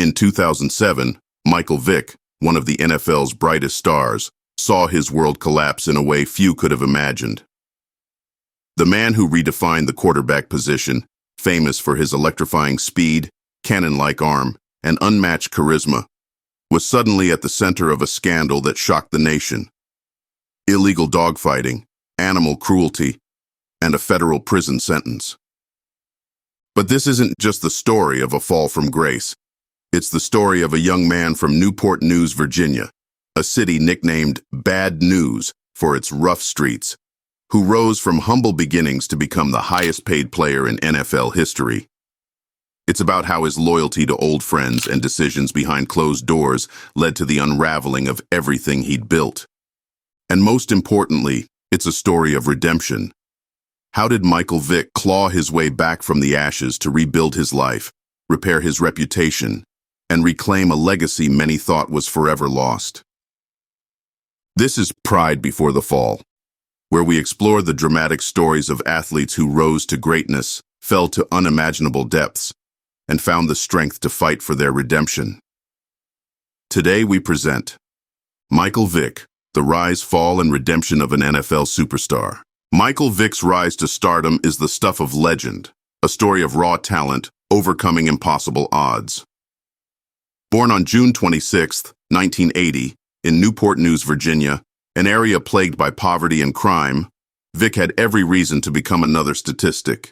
In 2007, Michael Vick, one of the NFL's brightest stars, saw his world collapse in a way few could have imagined. The man who redefined the quarterback position, famous for his electrifying speed, cannon-like arm, and unmatched charisma, was suddenly at the center of a scandal that shocked the nation. Illegal dogfighting, animal cruelty, and a federal prison sentence. But this isn't just the story of a fall from grace. It's the story of a young man from Newport News, Virginia, a city nicknamed Bad News for its rough streets, who rose from humble beginnings to become the highest-paid player in NFL history. It's about how his loyalty to old friends and decisions behind closed doors led to the unraveling of everything he'd built. And most importantly, it's a story of redemption. How did Michael Vick claw his way back from the ashes to rebuild his life, repair his reputation, and reclaim a legacy many thought was forever lost? This is Pride Before the Fall, where we explore the dramatic stories of athletes who rose to greatness, fell to unimaginable depths, and found the strength to fight for their redemption. Today we present Michael Vick, the rise, fall, and redemption of an NFL superstar. Michael Vick's rise to stardom is the stuff of legend, a story of raw talent overcoming impossible odds. Born on June 26, 1980, in Newport News, Virginia, an area plagued by poverty and crime, Vick had every reason to become another statistic.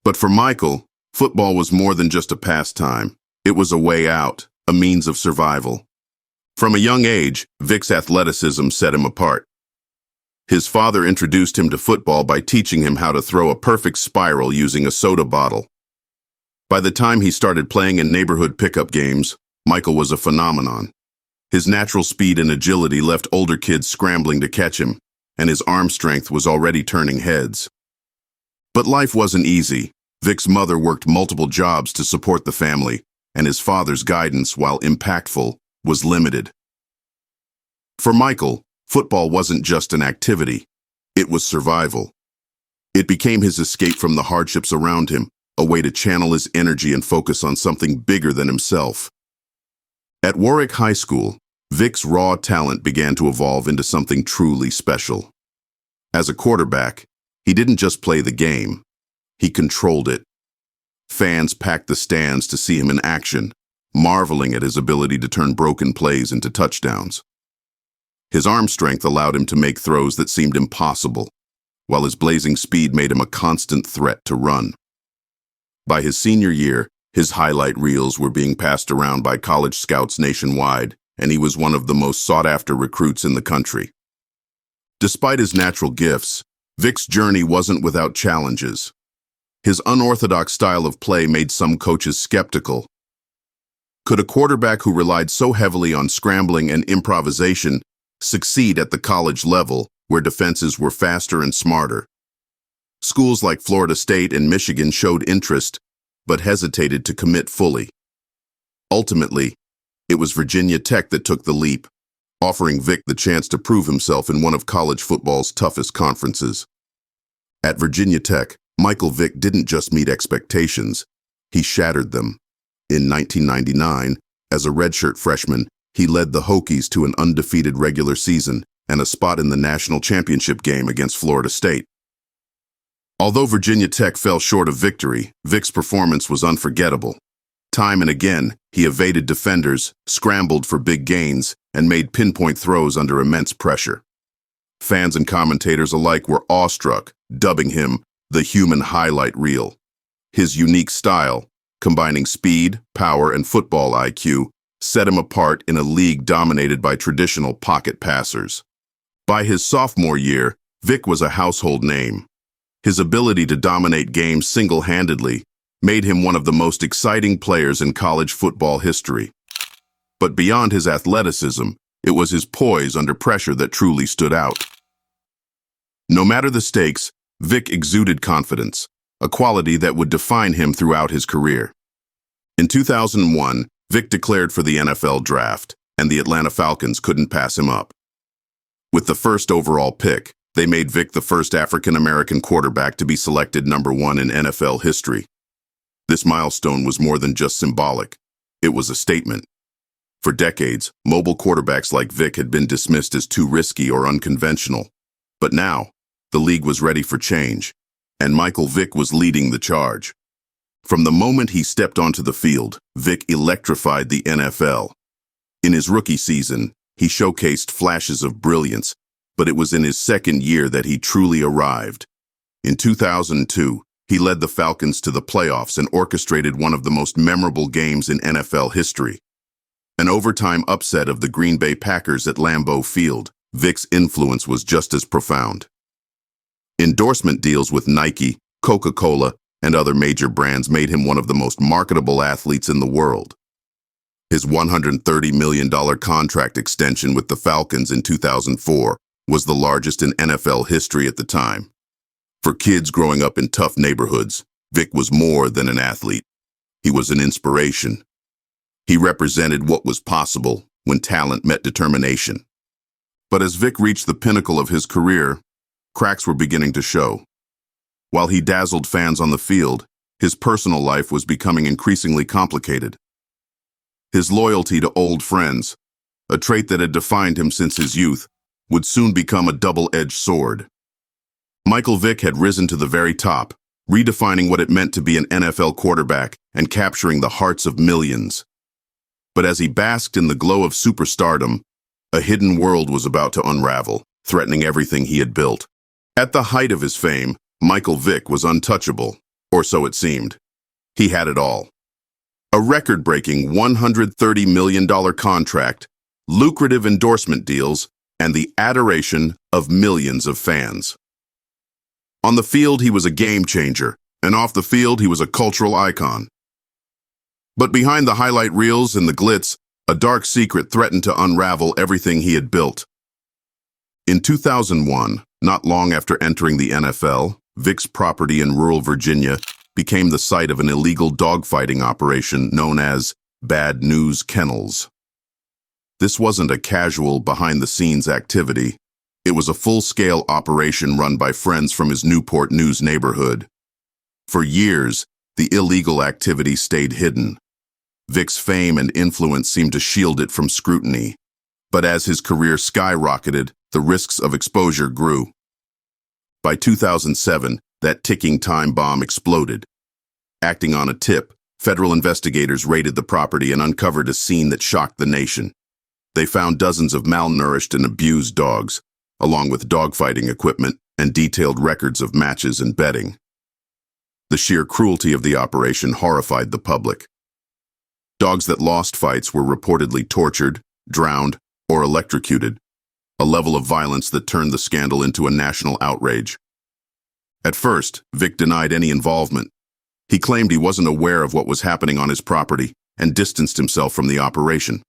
But for Michael, football was more than just a pastime. It was a way out, a means of survival. From a young age, Vick's athleticism set him apart. His father introduced him to football by teaching him how to throw a perfect spiral using a soda bottle. By the time he started playing in neighborhood pickup games, Michael was a phenomenon. His natural speed and agility left older kids scrambling to catch him, and his arm strength was already turning heads. But life wasn't easy. Vick's mother worked multiple jobs to support the family, and his father's guidance, while impactful, was limited. For Michael, football wasn't just an activity. It was survival. It became his escape from the hardships around him, a way to channel his energy and focus on something bigger than himself. At Warwick High School, Vick's raw talent began to evolve into something truly special. As a quarterback, he didn't just play the game. He controlled it. Fans packed the stands to see him in action, marveling at his ability to turn broken plays into touchdowns. His arm strength allowed him to make throws that seemed impossible, while his blazing speed made him a constant threat to run. By his senior year, his highlight reels were being passed around by college scouts nationwide, and he was one of the most sought-after recruits in the country. Despite his natural gifts, Vick's journey wasn't without challenges. His unorthodox style of play made some coaches skeptical. Could a quarterback who relied so heavily on scrambling and improvisation succeed at the college level, where defenses were faster and smarter? Schools like Florida State and Michigan showed interest, but hesitated to commit fully. Ultimately, it was Virginia Tech that took the leap, offering Vick the chance to prove himself in one of college football's toughest conferences. At Virginia Tech, Michael Vick didn't just meet expectations, he shattered them. In 1999, as a redshirt freshman, he led the Hokies to an undefeated regular season and a spot in the national championship game against Florida State. Although Virginia Tech fell short of victory, Vick's performance was unforgettable. Time and again, he evaded defenders, scrambled for big gains, and made pinpoint throws under immense pressure. Fans and commentators alike were awestruck, dubbing him the human highlight reel. His unique style, combining speed, power, and football IQ, set him apart in a league dominated by traditional pocket passers. By his sophomore year, Vick was a household name. His ability to dominate games single-handedly made him one of the most exciting players in college football history. But beyond his athleticism, it was his poise under pressure that truly stood out. No matter the stakes, Vick exuded confidence, a quality that would define him throughout his career. In 2001, Vick declared for the NFL draft, and the Atlanta Falcons couldn't pass him up. With the first overall pick, they made Vick the first African-American quarterback to be selected #1 in NFL history. This milestone was more than just symbolic. It was a statement. For decades, mobile quarterbacks like Vick had been dismissed as too risky or unconventional. But now, the league was ready for change, and Michael Vick was leading the charge. From the moment he stepped onto the field, Vick electrified the NFL. In his rookie season, he showcased flashes of brilliance, but it was in his second year that he truly arrived. In 2002, he led the Falcons to the playoffs and orchestrated one of the most memorable games in NFL history. An overtime upset of the Green Bay Packers at Lambeau Field. Vick's influence was just as profound. Endorsement deals with Nike, Coca-Cola, and other major brands made him one of the most marketable athletes in the world. His $130 million contract extension with the Falcons in 2004 was the largest in NFL history at the time. For kids growing up in tough neighborhoods, Vick was more than an athlete. He was an inspiration. He represented what was possible when talent met determination. But as Vick reached the pinnacle of his career, cracks were beginning to show. While he dazzled fans on the field, his personal life was becoming increasingly complicated. His loyalty to old friends, a trait that had defined him since his youth, would soon become a double-edged sword. Michael Vick had risen to the very top, redefining what it meant to be an NFL quarterback and capturing the hearts of millions. But as he basked in the glow of superstardom, a hidden world was about to unravel, threatening everything he had built. At the height of his fame, Michael Vick was untouchable, or so it seemed. He had it all. A record-breaking $130 million contract, lucrative endorsement deals, and the adoration of millions of fans. On the field, he was a game changer, and off the field, he was a cultural icon. But behind the highlight reels and the glitz, a dark secret threatened to unravel everything he had built. In 2001, not long after entering the NFL, Vick's property in rural Virginia became the site of an illegal dogfighting operation known as Bad News Kennels. This wasn't a casual, behind-the-scenes activity. It was a full-scale operation run by friends from his Newport News neighborhood. For years, the illegal activity stayed hidden. Vick's fame and influence seemed to shield it from scrutiny. But as his career skyrocketed, the risks of exposure grew. By 2007, that ticking time bomb exploded. Acting on a tip, federal investigators raided the property and uncovered a scene that shocked the nation. They found dozens of malnourished and abused dogs, along with dogfighting equipment and detailed records of matches and betting. The sheer cruelty of the operation horrified the public. Dogs that lost fights were reportedly tortured, drowned, or electrocuted, a level of violence that turned the scandal into a national outrage. At first, Vick denied any involvement. He claimed he wasn't aware of what was happening on his property and distanced himself from the operation.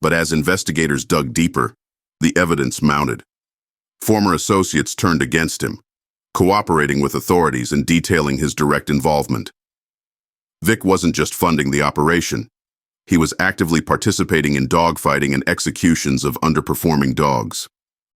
But as investigators dug deeper, the evidence mounted. Former associates turned against him, cooperating with authorities and detailing his direct involvement. Vick wasn't just funding the operation. He was actively participating in dogfighting and executions of underperforming dogs.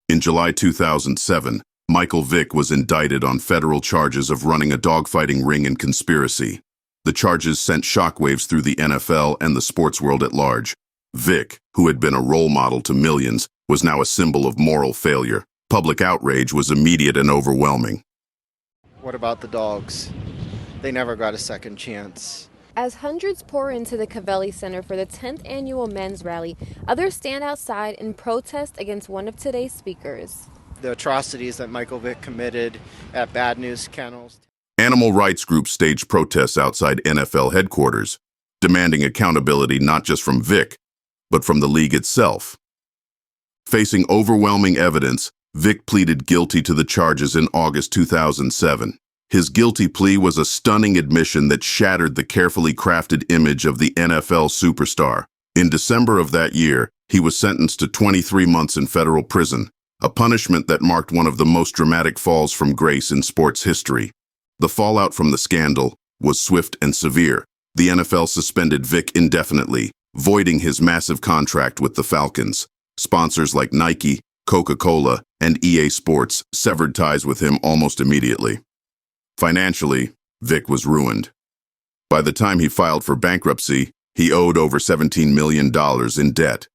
In July 2007, Michael Vick was indicted on federal charges of running a dogfighting ring and conspiracy. The charges sent shockwaves through the NFL and the sports world at large. Vick, who had been a role model to millions, was now a symbol of moral failure. Public outrage was immediate and overwhelming. What about the dogs? They never got a second chance. As hundreds pour into the Covelli Center for the 10th annual men's rally, others stand outside in protest against one of today's speakers. The atrocities that Michael Vick committed at Bad News Kennels. Animal rights groups staged protests outside NFL headquarters, demanding accountability not just from Vick, but from the league itself. Facing overwhelming evidence, Vick pleaded guilty to the charges in August 2007. His guilty plea was a stunning admission that shattered the carefully crafted image of the NFL superstar. In December of that year, he was sentenced to 23 months in federal prison, a punishment that marked one of the most dramatic falls from grace in sports history. The fallout from the scandal was swift and severe. The NFL suspended Vick indefinitely, voiding his massive contract with the Falcons. Sponsors like Nike, Coca-Cola, and EA Sports severed ties with him almost immediately. Financially, Vick was ruined. By the time he filed for bankruptcy, He owed over $17 million in debt.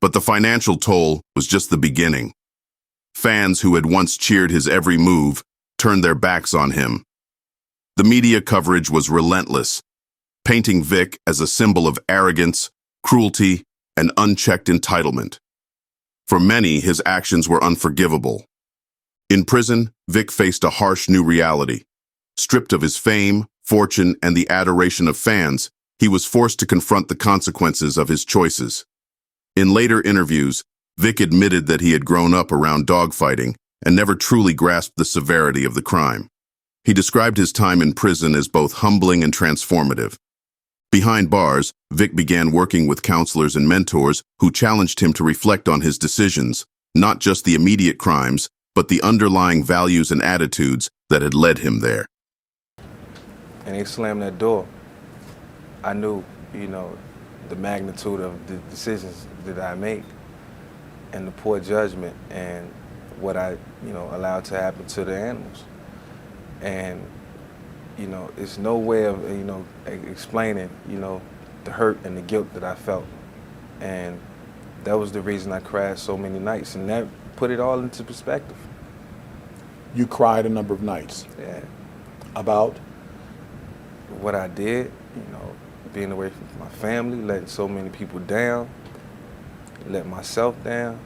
But the financial toll was just the beginning. Fans who had once cheered his every move turned their backs on him. The media coverage was relentless, painting Vick as a symbol of arrogance, cruelty, and unchecked entitlement. For many, his actions were unforgivable. In prison, Vick faced a harsh new reality. Stripped of his fame, fortune, and the adoration of fans, he was forced to confront the consequences of his choices. In later interviews, Vick admitted that he had grown up around dogfighting and never truly grasped the severity of the crime. He described his time in prison as both humbling and transformative. Behind bars, Vick began working with counselors and mentors who challenged him to reflect on his decisions, not just the immediate crimes, but the underlying values and attitudes that had led him there. And they slammed that door. I knew, the magnitude of the decisions that I make and the poor judgment and what I, allowed to happen to the animals. And, it's no way of, explaining, the hurt and the guilt that I felt. And that was the reason I cried so many nights, and that put it all into perspective. You cried a number of nights. Yeah. About? What I did, being away from my family, letting so many people down, letting myself down,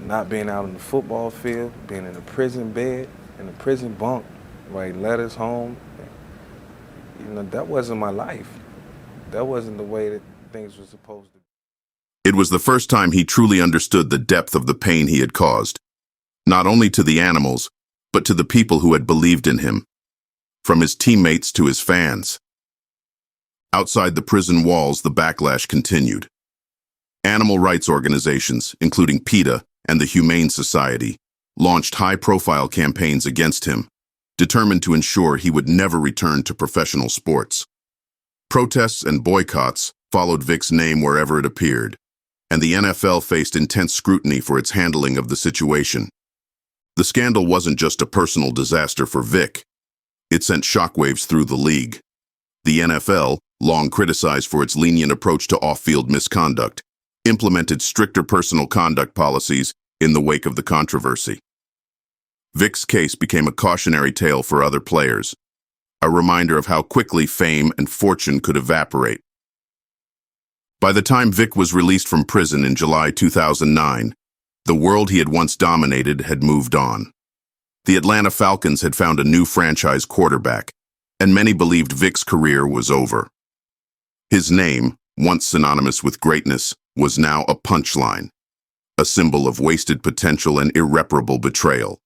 not being out on the football field, being in a prison bed, in a prison bunk, writing letters home. That wasn't my life. That wasn't the way that things were supposed to be. It was the first time he truly understood the depth of the pain he had caused, not only to the animals, but to the people who had believed in him, from his teammates to his fans. Outside the prison walls, the backlash continued. Animal rights organizations, including PETA and the Humane Society, launched high-profile campaigns against him, determined to ensure he would never return to professional sports. Protests and boycotts followed Vick's name wherever it appeared, and the NFL faced intense scrutiny for its handling of the situation. The scandal wasn't just a personal disaster for Vick. It sent shockwaves through the league. The NFL, long criticized for its lenient approach to off-field misconduct, implemented stricter personal conduct policies in the wake of the controversy. Vick's case became a cautionary tale for other players, a reminder of how quickly fame and fortune could evaporate. By the time Vick was released from prison in July 2009, the world he had once dominated had moved on. The Atlanta Falcons had found a new franchise quarterback, and many believed Vick's career was over. His name, once synonymous with greatness, was now a punchline, a symbol of wasted potential and irreparable betrayal.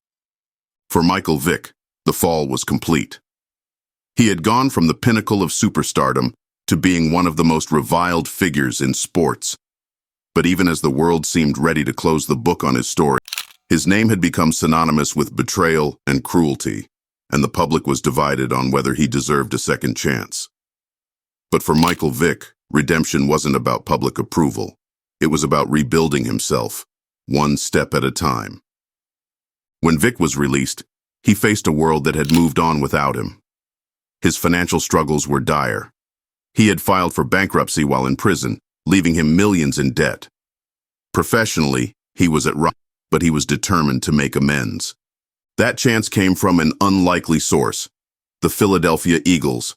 For Michael Vick, the fall was complete. He had gone from the pinnacle of superstardom to being one of the most reviled figures in sports. But even as the world seemed ready to close the book on his story, his name had become synonymous with betrayal and cruelty, and the public was divided on whether he deserved a second chance. But for Michael Vick, redemption wasn't about public approval. It was about rebuilding himself, one step at a time. When Vick was released, he faced a world that had moved on without him. His financial struggles were dire. He had filed for bankruptcy while in prison, leaving him millions in debt. Professionally, he was at rock, but he was determined to make amends. That chance came from an unlikely source, the Philadelphia Eagles.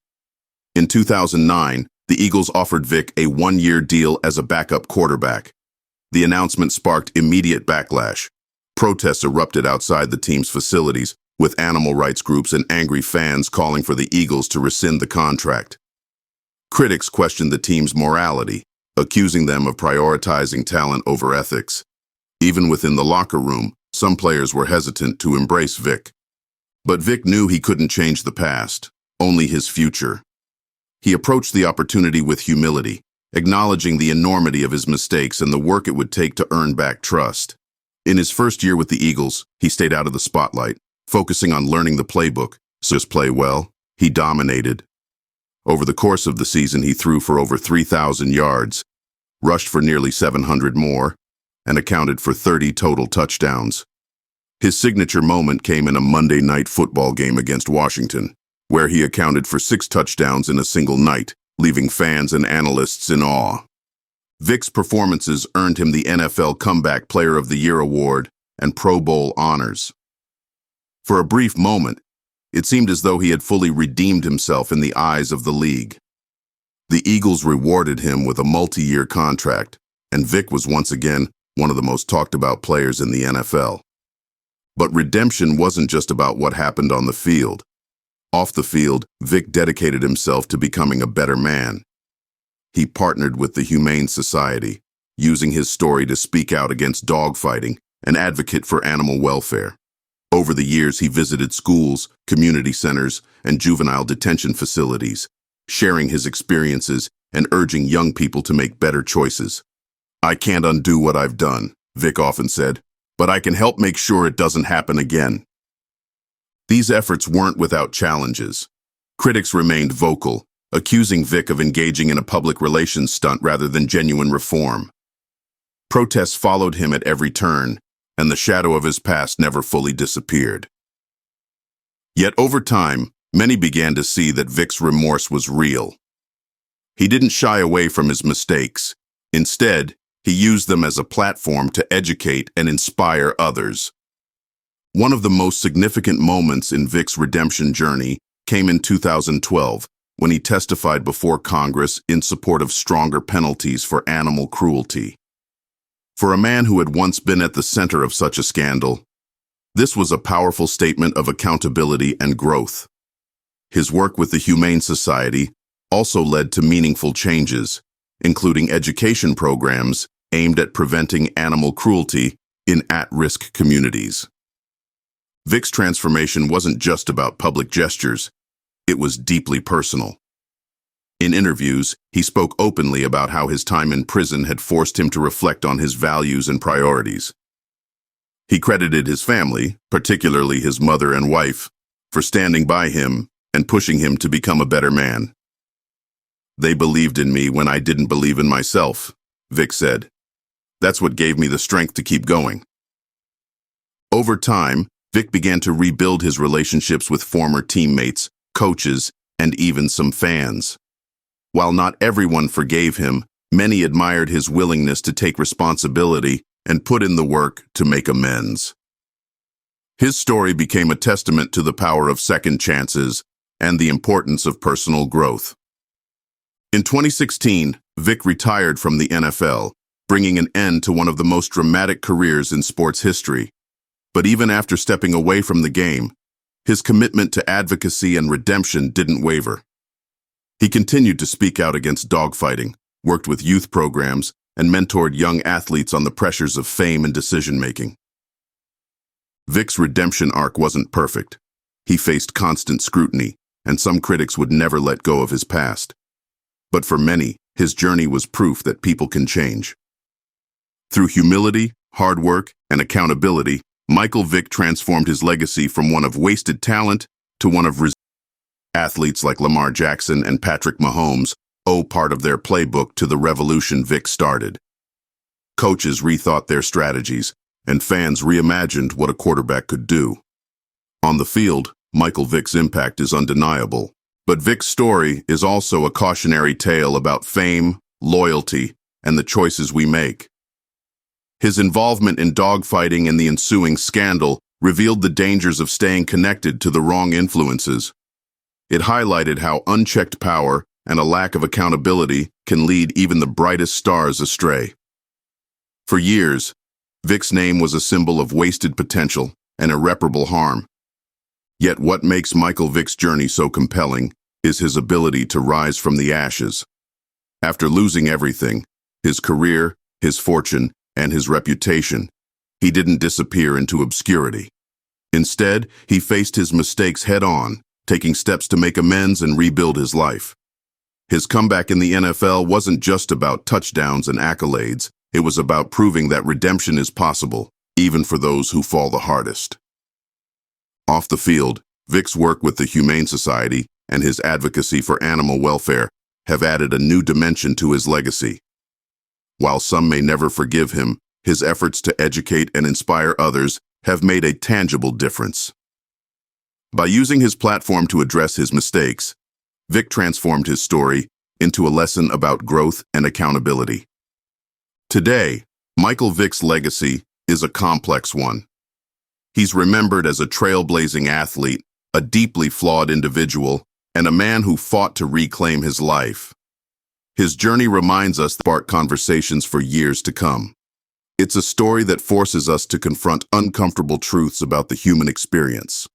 In 2009, the Eagles offered Vick a one-year deal as a backup quarterback. The announcement sparked immediate backlash. Protests erupted outside the team's facilities, with animal rights groups and angry fans calling for the Eagles to rescind the contract. Critics questioned the team's morality, accusing them of prioritizing talent over ethics. Even within the locker room, some players were hesitant to embrace Vick. But Vick knew he couldn't change the past, only his future. He approached the opportunity with humility, acknowledging the enormity of his mistakes and the work it would take to earn back trust. In his first year with the Eagles, he stayed out of the spotlight, focusing on learning the playbook. So just play well, he dominated. Over the course of the season, he threw for over 3,000 yards, rushed for nearly 700 more, and accounted for 30 total touchdowns. His signature moment came in a Monday Night Football game against Washington, where he accounted for 6 touchdowns in a single night, leaving fans and analysts in awe. Vick's performances earned him the NFL Comeback Player of the Year award and Pro Bowl honors. For a brief moment, it seemed as though he had fully redeemed himself in the eyes of the league. The Eagles rewarded him with a multi-year contract, and Vick was once again one of the most talked-about players in the NFL. But redemption wasn't just about what happened on the field. Off the field, Vick dedicated himself to becoming a better man. He partnered with the Humane Society, using his story to speak out against dogfighting and advocate for animal welfare. Over the years, he visited schools, community centers, and juvenile detention facilities, sharing his experiences and urging young people to make better choices. "I can't undo what I've done," Vick often said, "but I can help make sure it doesn't happen again." These efforts weren't without challenges. Critics remained vocal, accusing Vick of engaging in a public relations stunt rather than genuine reform. Protests followed him at every turn, and the shadow of his past never fully disappeared. Yet over time, many began to see that Vick's remorse was real. He didn't shy away from his mistakes. Instead, he used them as a platform to educate and inspire others. One of the most significant moments in Vick's redemption journey came in 2012, when he testified before Congress in support of stronger penalties for animal cruelty. For a man who had once been at the center of such a scandal, this was a powerful statement of accountability and growth. His work with the Humane Society also led to meaningful changes, including education programs aimed at preventing animal cruelty in at-risk communities. Vick's transformation wasn't just about public gestures, it was deeply personal. In interviews, he spoke openly about how his time in prison had forced him to reflect on his values and priorities. He credited his family, particularly his mother and wife, for standing by him and pushing him to become a better man. "They believed in me when I didn't believe in myself," Vick said. "That's what gave me the strength to keep going." Over time, Vick began to rebuild his relationships with former teammates, coaches, and even some fans. While not everyone forgave him, many admired his willingness to take responsibility and put in the work to make amends. His story became a testament to the power of second chances and the importance of personal growth. In 2016, Vick retired from the NFL, bringing an end to one of the most dramatic careers in sports history. But even after stepping away from the game, his commitment to advocacy and redemption didn't waver. He continued to speak out against dogfighting, worked with youth programs, and mentored young athletes on the pressures of fame and decision-making. Vick's redemption arc wasn't perfect. He faced constant scrutiny, and some critics would never let go of his past. But for many, his journey was proof that people can change. Through humility, hard work, and accountability, Michael Vick transformed his legacy from one of wasted talent to one of athletes like Lamar Jackson and Patrick Mahomes owe part of their playbook to the revolution Vick started. Coaches rethought their strategies, and fans reimagined what a quarterback could do. On the field, Michael Vick's impact is undeniable, but Vick's story is also a cautionary tale about fame, loyalty, and the choices we make. His involvement in dogfighting and the ensuing scandal revealed the dangers of staying connected to the wrong influences. It highlighted how unchecked power and a lack of accountability can lead even the brightest stars astray. For years, Vick's name was a symbol of wasted potential and irreparable harm. Yet what makes Michael Vick's journey so compelling is his ability to rise from the ashes. After losing everything, his career, his fortune, and his reputation, he didn't disappear into obscurity. Instead, he faced his mistakes head-on, taking steps to make amends and rebuild his life. His comeback in the NFL wasn't just about touchdowns and accolades. It was about proving that redemption is possible, even for those who fall the hardest. Off the field, Vick's work with the Humane Society and his advocacy for animal welfare have added a new dimension to his legacy. While some may never forgive him, his efforts to educate and inspire others have made a tangible difference. By using his platform to address his mistakes, Vick transformed his story into a lesson about growth and accountability. Today, Michael Vick's legacy is a complex one. He's remembered as a trailblazing athlete, a deeply flawed individual, and a man who fought to reclaim his life. His journey reminds us to spark conversations for years to come. It's a story that forces us to confront uncomfortable truths about the human experience,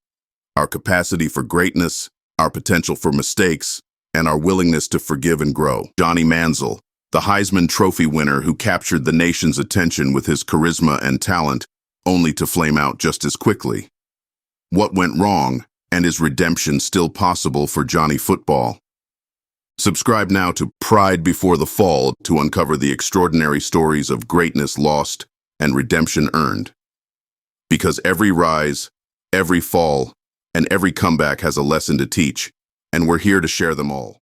our capacity for greatness, our potential for mistakes, and our willingness to forgive and grow. Johnny Manziel, the Heisman Trophy winner who captured the nation's attention with his charisma and talent, only to flame out just as quickly. What went wrong, and is redemption still possible for Johnny Football? Subscribe now to Pride Before the Fall to uncover the extraordinary stories of greatness lost and redemption earned. Because every rise, every fall, and every comeback has a lesson to teach, and we're here to share them all.